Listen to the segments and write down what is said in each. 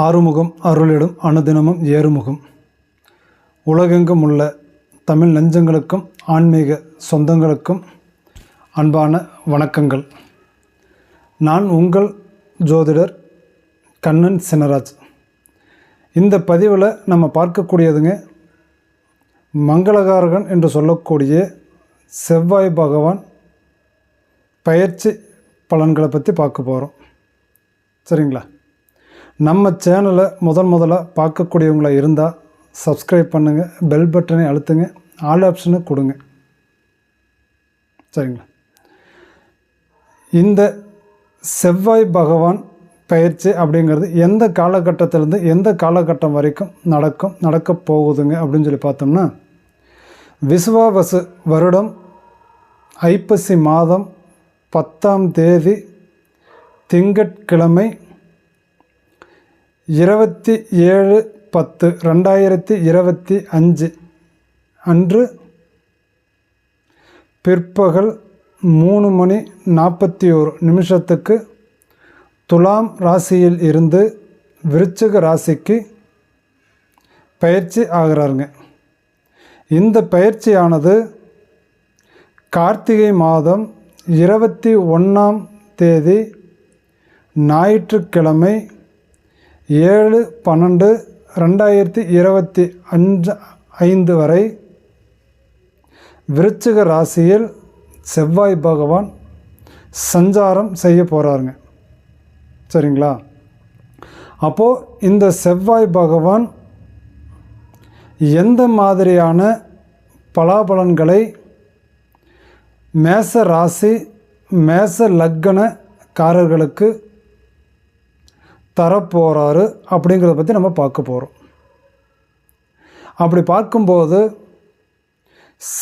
ஆறுமுகம் அருளிடும் அனுதினமும் ஏறுமுகம். உலகெங்கும் உள்ள தமிழ் நெஞ்சங்களுக்கும் ஆன்மீக சொந்தங்களுக்கும் அன்பான வணக்கங்கள். நான் உங்கள் ஜோதிடர் கண்ணன் சினராஜ். இந்த பதிவில் நம்ம பார்க்கக்கூடியதுங்க, மங்களகாரகன் என்று சொல்லக்கூடிய செவ்வாய் பகவான் பயிற்சி பலன்களை பற்றி பார்க்க போகிறோம். சரிங்களா? நம்ம சேனலை முதலாக பார்க்கக்கூடியவங்களாக இருந்தால் சப்ஸ்கிரைப் பண்ணுங்கள், பெல் பட்டனை அழுத்துங்க, ஆல் ஆப்ஷனை கொடுங்க. சரிங்களா? இந்த செவ்வாய் பகவான் பயிற்சி அப்படிங்கிறது எந்த காலகட்டத்திலேருந்து எந்த காலகட்டம் வரைக்கும் நடக்க போகுதுங்க அப்படின்னு சொல்லி பார்த்தோம்னா, விசுவாவசு வருடம் ஐப்பசி மாதம் 10ஆம் தேதி திங்கட்கிழமை 27/10/2025 அன்று பிற்பகல் 3:41 துலாம் ராசியில் இருந்து விருச்சிக ராசிக்கு பயிற்சி ஆகிறாருங்க. இந்த பயிற்சியானது கார்த்திகை மாதம் 21ஆம் தேதி ஞாயிற்றுக்கிழமை 7/12/2025 வரை விருச்சிக ராசியில் செவ்வாய் பகவான் சஞ்சாரம் செய்ய போகிறாருங்க. சரிங்களா? அப்போது இந்த செவ்வாய் பகவான் எந்த மாதிரியான பலாபலன்களை மேச ராசி மேச லக்னக்காரர்களுக்கு தரப்போகிறாரு அப்படிங்கிறத பற்றி நம்ம பார்க்க போகிறோம். அப்படி பார்க்கும்போது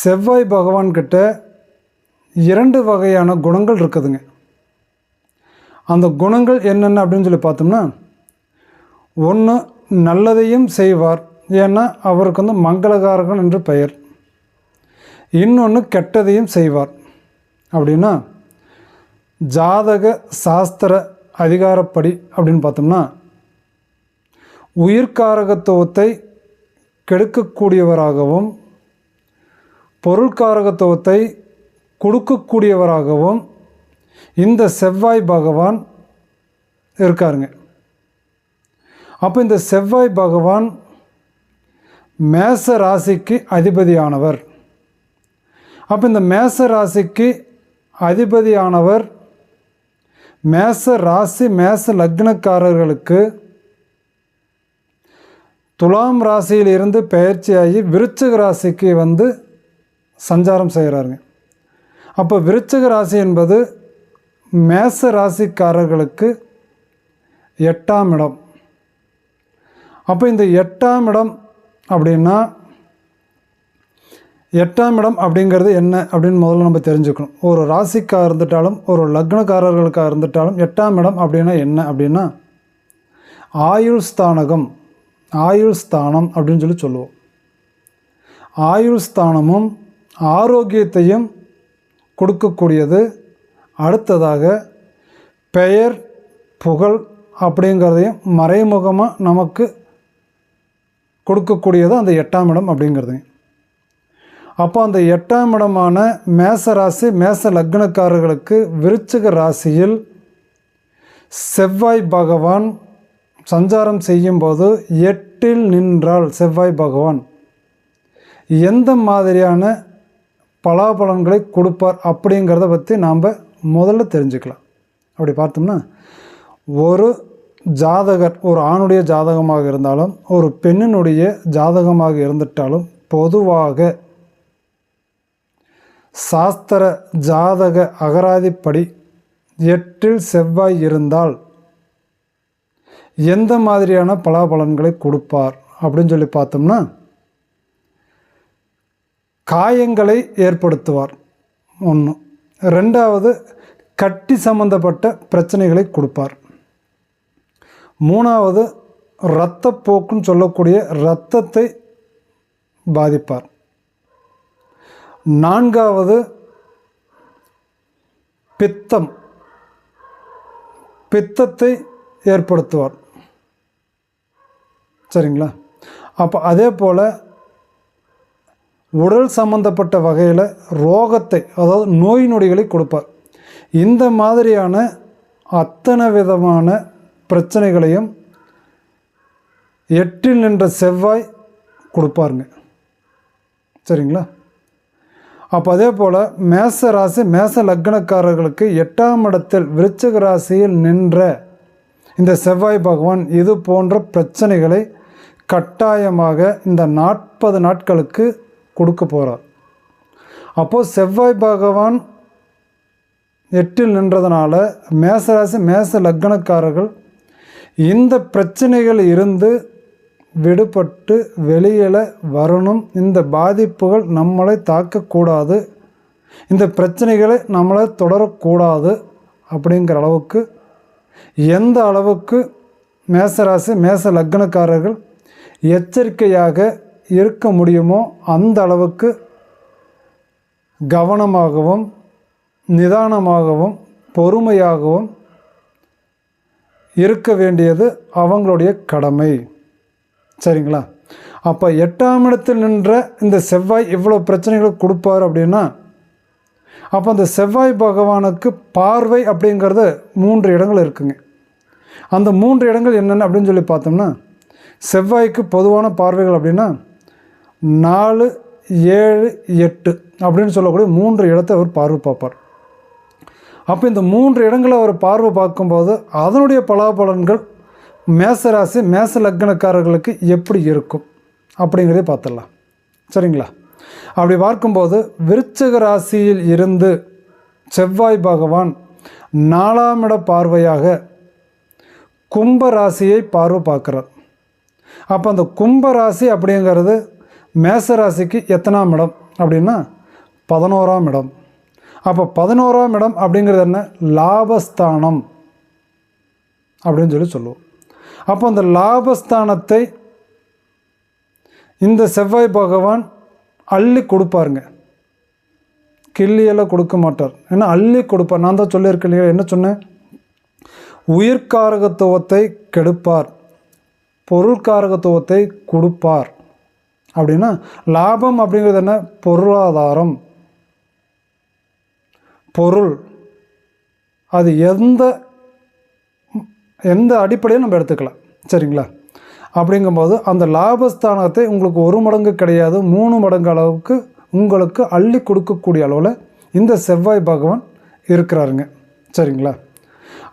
செவ்வாய் பகவான்கிட்ட 2 வகையான குணங்கள் இருக்குதுங்க. அந்த குணங்கள் என்னென்ன அப்படின்னு சொல்லி பார்த்தோம்னா, ஒன்று நல்லதையும் செய்வார், ஏன்னா அவருக்கு மங்களகாரகன் என்று பெயர். இன்னொன்று கெட்டதையும் செய்வார். அப்படின்னா ஜாதக சாஸ்திர அதிகாரப்படி அப்படின்னு பார்த்தோம்னா, உயிர்காரகத்துவத்தை கெடுக்கக்கூடியவராகவும் பொருள்காரகத்துவத்தை கொடுக்கக்கூடியவராகவும் இந்த செவ்வாய் பகவான் இருக்காருங்க. அப்போ இந்த செவ்வாய் பகவான் மேச ராசிக்கு அதிபதியானவர். அப்போ இந்த மேச ராசிக்கு அதிபதியானவர் மேச ராசி மேச லக்னக்காரர்களுக்கு துலாம் ராசியில் இருந்து பெயர்ச்சியாகி விருச்சிக ராசிக்கு சஞ்சாரம் செய்கிறாருங்க. அப்போ விருச்சிக ராசி என்பது மேச ராசிக்காரர்களுக்கு 8ஆம் இடம். அப்போ இந்த 8ஆம் இடம் அப்படின்னா, 8ஆம் இடம் அப்படிங்கிறது என்ன அப்படின்னு முதல்ல நம்ம தெரிஞ்சுக்கணும். ஒரு ராசிக்காக இருந்துட்டாலும் ஒரு லக்னக்காரர்களுக்காக இருந்துட்டாலும் 8ஆம் இடம் அப்படின்னா என்ன அப்படின்னா, ஆயுள் ஸ்தானம் அப்படின்னு சொல்லுவோம். ஆயுள் ஸ்தானமும் ஆரோக்கியத்தையும் கொடுக்கக்கூடியது. அடுத்ததாக பெயர் புகழ் அப்படிங்கிறதையும் மறைமுகமாக நமக்கு கொடுக்கக்கூடியது அந்த 8ஆம் இடம் அப்படிங்கிறதுங்க. அப்போ அந்த 8ஆம் இடமான மேச ராசி மேச லக்னக்காரர்களுக்கு விருச்சிக ராசியில் செவ்வாய் பகவான் சஞ்சாரம் செய்யும்போது 8இல் நின்றால் செவ்வாய் பகவான் எந்த மாதிரியான பலாபலன்களை கொடுப்பார் அப்படிங்கிறத பற்றி நாம் முதல்ல தெரிஞ்சுக்கலாம். அப்படி பார்த்தோம்னா, ஒரு ஜாதகர் ஒரு ஆணுடைய ஜாதகமாக இருந்தாலும் ஒரு பெண்ணினுடைய ஜாதகமாக இருந்துட்டாலும் பொதுவாக சாஸ்திர ஜாதக அகராதிப்படி 8இல் செவ்வாய் இருந்தால் எந்த மாதிரியான பலாபலன்களை கொடுப்பார் அப்படின்னு சொல்லி பார்த்தோம்னா, காயங்களை ஏற்படுத்துவார். 1. 2வது கட்டி சம்பந்தப்பட்ட பிரச்சனைகளை கொடுப்பார். 3வது இரத்தப்போக்குன்னு சொல்லக்கூடிய இரத்தத்தை பாதிப்பார். 4வது பித்தத்தை ஏற்படுத்துவார். சரிங்களா? அப்போ அதே போல் உடல் சம்பந்தப்பட்ட வகையில் ரோகத்தை, அதாவது நோய் நொடிகளை கொடுப்பார். இந்த மாதிரியான அத்தனை விதமான பிரச்சனைகளையும் 8இல் நின்ற செவ்வாய் கொடுப்பாருங்க. சரிங்களா? அப்போ அதே போல் மேச ராசி மேச லக்னக்காரர்களுக்கு 8ஆம் இடத்தில் விருச்சிக ராசியில் நின்ற இந்த செவ்வாய் பகவான் இது போன்ற பிரச்சனைகளை கட்டாயமாக இந்த 40 நாட்களுக்கு கொடுக்க போகிறார். அப்போது செவ்வாய் பகவான் 8இல் நின்றதுனால மேசராசி மேச லக்னக்காரர்கள் இந்த பிரச்சனைகள் இருந்து விடுபட்டு வெளியில் வரணும். இந்த பாதிப்புகள் நம்மளை தாக்கக்கூடாது, இந்த பிரச்சனைகளை நம்மளை தொடரக்கூடாது அப்படிங்கிற அளவுக்கு எந்த அளவுக்கு மேசராசி மேச லக்னக்காரர்கள் எச்சரிக்கையாக இருக்க முடியுமோ அந்த அளவுக்கு கவனமாகவும் நிதானமாகவும் பொறுமையாகவும் இருக்க வேண்டியது அவங்களுடைய கடமை. சரிங்களா? அப்போ 8ஆம் இடத்தில் நின்ற இந்த செவ்வாய் இவ்வளோ பிரச்சனைகளை கொடுப்பார் அப்படின்னா, அப்போ அந்த செவ்வாய் பகவானுக்கு பார்வை அப்படிங்கிறது 3 இடங்கள் இருக்குங்க. அந்த 3 இடங்கள் என்னென்ன அப்படின்னு சொல்லி பார்த்தோம்னா, செவ்வாய்க்கு பொதுவான பார்வைகள் அப்படின்னா 4, 7, 8 அப்படின்னு சொல்லக்கூடிய 3 இடத்தை அவர் பார்வை பார்ப்பார். அப்போ இந்த 3 இடங்களை அவர் பார்வை பார்க்கும்போது அதனுடைய பலாபலன்கள் மேசராசி மேச லக்னக்காரர்களுக்கு எப்படி இருக்கும் அப்படிங்கிறதே பார்த்துடலாம். சரிங்களா? அப்படி பார்க்கும்போது விருச்சிக ராசியில் இருந்து செவ்வாய் பகவான் 4ஆம் இட பார்வையாக கும்ப ராசியை பார்வை பார்க்குறார். அப்போ அந்த கும்ப ராசி அப்படிங்கிறது மேசராசிக்கு எத்தனாம் இடம் அப்படின்னா 11ஆம் இடம். அப்போ 11ஆம் இடம் அப்படிங்கிறது என்ன? லாபஸ்தானம் அப்படின்னு சொல்லி சொல்லுவோம். அப்போ அந்த லாபஸ்தானத்தை இந்த செவ்வாய் பகவான் அள்ளி கொடுப்பாருங்க, கிள்ளியெல்லாம் கொடுக்க மாட்டார். ஏன்னா அள்ளி கொடுப்பார். நான் தான் சொல்லியிருக்கேன் இல்லையா, என்ன சொன்னேன்? உயிர்காரகத்துவத்தை கெடுப்பார், பொருள்காரகத்துவத்தை கொடுப்பார். அப்படின்னா லாபம் அப்படிங்கிறது என்ன? பொருளாதாரம், பொருள். அது எந்த அடிப்படையும் நம்ம எடுத்துக்கலாம். சரிங்களா? அப்படிங்கும்போது அந்த லாபஸ்தானத்தை உங்களுக்கு 1 மடங்கு கிடையாது 3 மடங்கு அளவுக்கு உங்களுக்கு அள்ளி கொடுக்கக்கூடிய அளவில் இந்த செவ்வாய் பகவான் இருக்கிறாருங்க. சரிங்களா?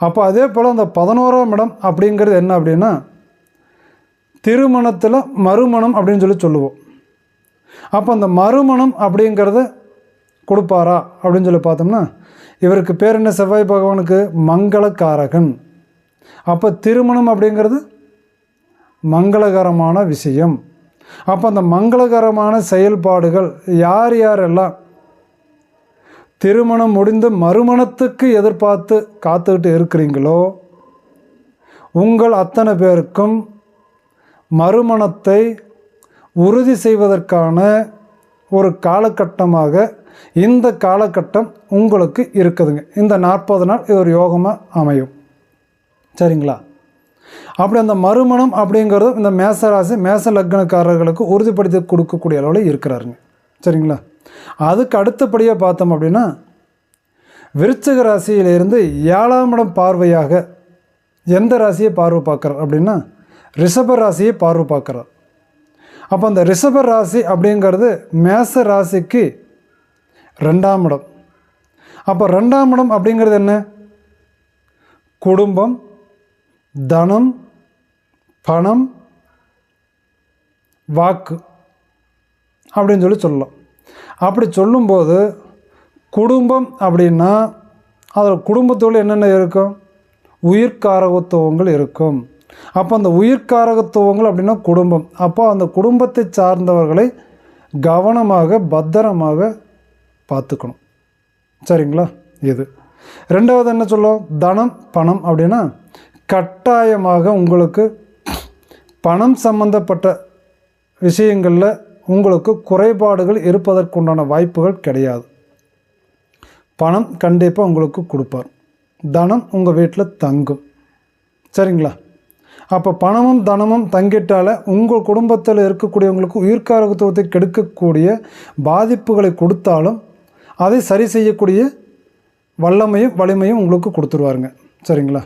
அப்போ அதே போல் அந்த 11ஆம் இடம் அப்படிங்கிறது என்ன அப்படின்னா திருமணத்தில் மறுமணம் அப்படின்னு சொல்லி சொல்லுவோம். அப்போ அந்த மறுமணம் அப்படிங்கிறத கொடுப்பாரா அப்படின்னு சொல்லி பார்த்தோம்னா, இவருக்கு பேர் என்ன? செவ்வாய் பகவானுக்கு மங்களகாரகன். அப்போ திருமணம் அப்படிங்கிறது மங்களகரமான விஷயம். அப்போ அந்த மங்களகரமான செயல்பாடுகள் யார் யாரெல்லாம் திருமணம் முடிந்து மறுமணத்துக்கு எதிர்பார்த்து காத்துக்கிட்டு இருக்கிறீங்களோ உங்கள் அத்தனை பேருக்கும் மறுமணத்தை உறுதி செய்வதற்கான ஒரு காலகட்டமாக இந்த காலகட்டம் உங்களுக்கு இருக்குதுங்க. இந்த 40 நாள் இது ஒரு யோகமாக அமையும். சரிங்களா? அப்படி அந்த மறுமணம் அப்படிங்கிறது இந்த மேசராசி மேச லக்னக்காரர்களுக்கு உறுதிப்படுத்தி கொடுக்கக்கூடிய அளவில் இருக்கிறாருங்க. சரிங்களா? அதுக்கு அடுத்தபடியாக பார்த்தோம் அப்படின்னா விருச்சிக ராசியிலிருந்து 7ஆம் இடம் பார்வையாக எந்த ராசியை பார்வை பார்க்குறார் அப்படின்னா ரிஷப ராசியை பார்வை பார்க்குறார். அப்போ அந்த ரிஷப ராசி அப்படிங்கிறது மேச ராசிக்கு 2ஆம் இடம். அப்போ 2ஆம் இடம் அப்படிங்கிறது என்ன? குடும்பம், தனம், பணம், வாக்கு அப்படின்னு சொல்லலாம். அப்படி சொல்லும்போது குடும்பம் அப்படின்னா அதில் குடும்பத்தோடு என்னென்ன இருக்கும்? உயிர்காரகத்துவங்கள் இருக்கும். அப்போ அந்த உயிர்காரகத்துவங்கள் அப்படின்னா குடும்பம். அப்போ அந்த குடும்பத்தை சார்ந்தவர்களை கவனமாக பத்திரமாக பார்த்துக்கணும். சரிங்களா? இது 2வது என்ன சொல்லும்? தனம், பணம் அப்படின்னா கட்டாயமாக உங்களுக்கு பணம் சம்பந்தப்பட்ட விஷயங்களில் உங்களுக்கு குறைபாடுகள் இருப்பதற்குண்டான வாய்ப்புகள் கிடையாது. பணம் கண்டிப்பாக உங்களுக்கு கொடுப்பார். தனம் உங்கள் வீட்டில் தங்கும். சரிங்களா? அப்போ பணமும் தனமும் தங்கிட்டால் உங்கள் குடும்பத்தில் இருக்கக்கூடியவங்களுக்கு உயிர்காரகத்துவத்தை கெடுக்கக்கூடிய பாதிப்புகளை கொடுத்தாலும் அதை சரி செய்யக்கூடிய வல்லமையும் வலிமையும் உங்களுக்கு கொடுத்துருவாருங்க. சரிங்களா?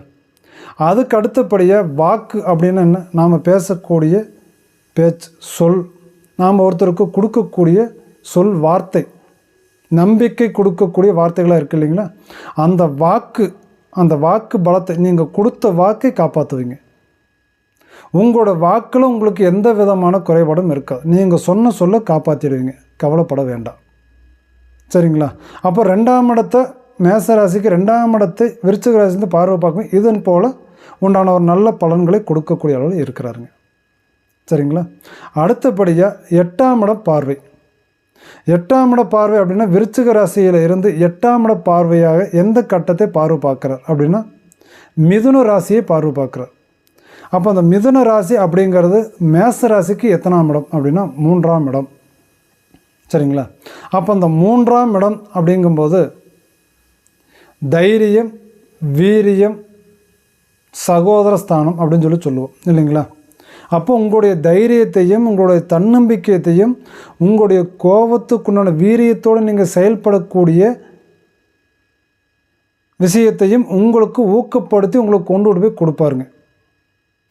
அதுக்கு அடுத்தபடியாக வாக்கு அப்படின்னு என்ன, நாம் பேசக்கூடிய பேச்சு, சொல், நாம் ஒருத்தருக்கு கொடுக்கக்கூடிய சொல், வார்த்தை, நம்பிக்கை கொடுக்கக்கூடிய வார்த்தைகளாக இருக்குது இல்லைங்களா? அந்த வாக்கு பலத்தை, நீங்கள் கொடுத்த வாக்கை காப்பாற்றுவீங்க. உங்களோட வாக்கில் உங்களுக்கு எந்த விதமான குறைபாடும் இருக்காது. நீங்கள் சொல்ல காப்பாற்றிடுவீங்க, கவலைப்பட வேண்டாம். சரிங்களா? அப்போ 2ஆம் இடத்தை மேசராசிக்கு 2ஆம் இடத்தை விருச்சிக ராசிலேருந்து பார்வை பார்க்கும். இதன் போல் உண்டான ஒரு நல்ல பலன்களை கொடுக்கக்கூடிய அளவில் இருக்கிறாருங்க. சரிங்களா? அடுத்தபடியாக 8ஆம் இட பார்வை. 8ஆம் இட பார்வை அப்படின்னா விருச்சிக ராசியில் இருந்து 8ஆம் இட பார்வையாக எந்த கட்டத்தை பார்வை பார்க்குறார் அப்படின்னா மிதுன ராசியை பார்வை பார்க்குறார். அப்போ அந்த மிதுன ராசி அப்படிங்கிறது மேச ராசிக்கு எத்தனாம் இடம் அப்படின்னா 3ஆம் இடம். சரிங்களா? அப்போ அந்த 3ஆம் இடம் அப்படிங்கும்போது தைரியம், வீரியம், சகோதர ஸ்தானம் அப்படின்னு சொல்லுவோம் இல்லைங்களா? அப்போ உங்களுடைய தைரியத்தையும் உங்களுடைய தன்னம்பிக்கையத்தையும் உங்களுடைய கோபத்துக்குண்டான வீரியத்தோடு நீங்கள் செயல்படக்கூடிய விஷயத்தையும் உங்களுக்கு ஊக்கப்படுத்தி உங்களுக்கு கொண்டு போய் கொடுப்பாருங்க.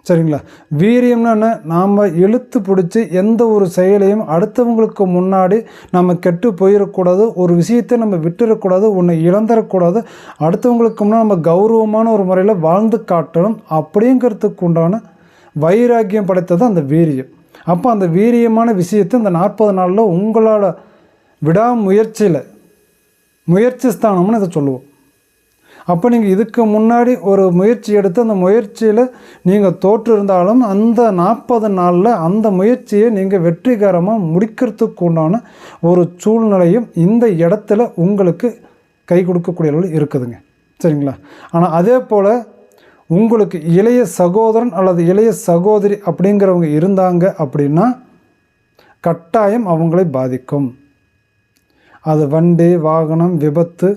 சரிங்களா? வீரியம்னா என்ன, நாம் இழுத்து பிடிச்சி எந்த ஒரு செயலையும் அடுத்தவங்களுக்கு முன்னாடி நம்ம கெட்டு போயிடக்கூடாது, ஒரு விஷயத்தை நம்ம விட்டுறக்கூடாது, ஒன்று இழந்துடக்கூடாது, அடுத்தவங்களுக்கு முன்னாடி நம்ம கௌரவமான ஒரு முறையில் வாழ்ந்து காட்டணும் அப்படிங்கிறதுக்கு உண்டான வைராக்கியம் படைத்தது அந்த வீரியம். அப்போ அந்த வீரியமான விஷயத்தை இந்த 40 நாளில் உங்களோட விடாமுயற்சியில், முயற்சி ஸ்தானம்னு இதை சொல்லுவோம். அப்போ நீங்கள் இதுக்கு முன்னாடி ஒரு முயற்சி எடுத்து அந்த முயற்சியில் நீங்கள் தோற்று இருந்தாலும் அந்த 40 நாளில் அந்த முயற்சியை நீங்கள் வெற்றிகரமாக முடிக்கிறதுக்கு உண்டான ஒரு சூழ்நிலையும் இந்த இடத்துல உங்களுக்கு கை கொடுக்கக்கூடிய அளவில் இருக்குதுங்க. சரிங்களா? ஆனால் அதே போல் உங்களுக்கு இளைய சகோதரன் அல்லது இளைய சகோதரி அப்படிங்கிறவங்க இருந்தாங்க அப்படின்னா கட்டாயம் அவங்களை பாதிக்கும். அது வண்டி, வாகனம், விபத்து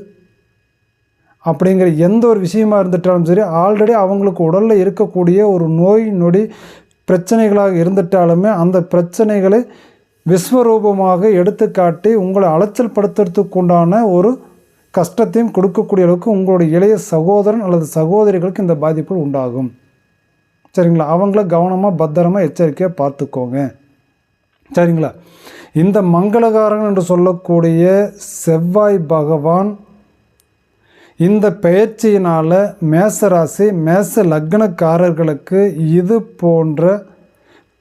அப்படிங்கிற எந்த ஒரு விஷயமா இருந்துட்டாலும் சரி, ஆல்ரெடி அவங்களுக்கு உடலில் இருக்கக்கூடிய ஒரு நோய் நொடி பிரச்சனைகளாக இருந்துட்டாலுமே அந்த பிரச்சனைகளை விஸ்வரூபமாக எடுத்துக்காட்டி உங்களை அலைச்சல் படுத்துறதுக்கு உண்டான ஒரு கஷ்டத்தையும் கொடுக்கக்கூடிய அளவுக்கு உங்களுடைய இளைய சகோதரன் அல்லது சகோதரிகளுக்கு இந்த பாதிப்புகள் உண்டாகும். சரிங்களா? அவங்கள கவனமாக பத்திரமாக எச்சரிக்கையாக பார்த்துக்கோங்க. சரிங்களா? இந்த மங்களகாரன் என்று சொல்லக்கூடிய செவ்வாய் பகவான் இந்த பெயர்ச்சியினால் மேசராசி மேச லக்னக்காரர்களுக்கு இது போன்ற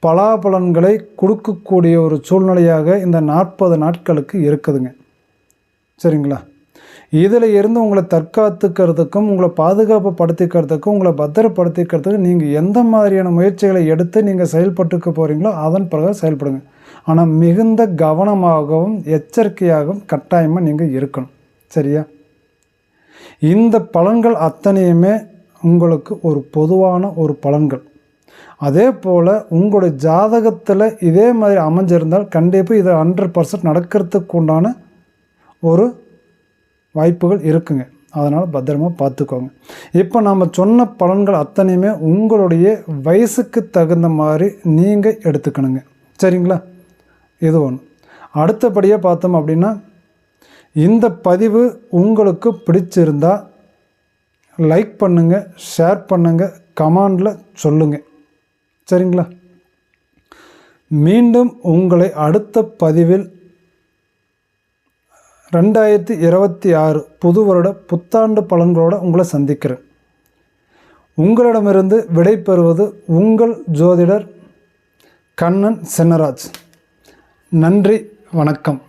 பலாபலன்களை கொடுக்கக்கூடிய ஒரு சூழ்நிலையாக இந்த 40 நாட்களுக்கு இருக்குதுங்க. சரிங்களா? இதில் இருந்து உங்களை தற்காத்துக்கிறதுக்கும் உங்களை பாதுகாப்பு படுத்திக்கிறதுக்கும் உங்களை பத்திரப்படுத்திக்கிறதுக்கும் நீங்கள் எந்த மாதிரியான முயற்சிகளை எடுத்து நீங்கள் செயல்பட்டுக்க போகிறீங்களோ அதன் பிறகு செயல்படுங்க. ஆனால் மிகுந்த கவனமாகவும் எச்சரிக்கையாகவும் கட்டாயமாக நீங்கள் இருக்கணும். சரியா? இந்த பலன்கள் அத்தனையுமே உங்களுக்கு ஒரு பொதுவான ஒரு பலன்கள். அதே போல் உங்களுடைய ஜாதகத்தில் இதே மாதிரி அமைஞ்சிருந்தால் கண்டிப்பாக இது 100% நடக்கிறதுக்கு உண்டான ஒரு வாய்ப்புகள் இருக்குங்க. அதனால் பத்திரமாக பார்த்துக்கோங்க. இப்போ நாம் சொன்ன பலன்கள் அத்தனையுமே உங்களுடைய வயசுக்கு தகுந்த மாதிரி நீங்கள் எடுத்துக்கணுங்க. சரிங்களா? இது ஒன்று. அடுத்தபடியாக பார்த்தோம் அப்படின்னா இந்த பதிவு உங்களுக்கு பிடிச்சிருந்தால் லைக் பண்ணுங்கள், ஷேர் பண்ணுங்கள், கமெண்டில் சொல்லுங்கள். சரிங்களா? மீண்டும் உங்களை அடுத்த பதிவில் 2026 புது வருட புத்தாண்டு பலன்களோடு உங்களை சந்திக்கிறேன். உங்களிடமிருந்து விடை பெறுவது உங்கள் ஜோதிடர் கண்ணன் சின்னராஜ். நன்றி, வணக்கம்.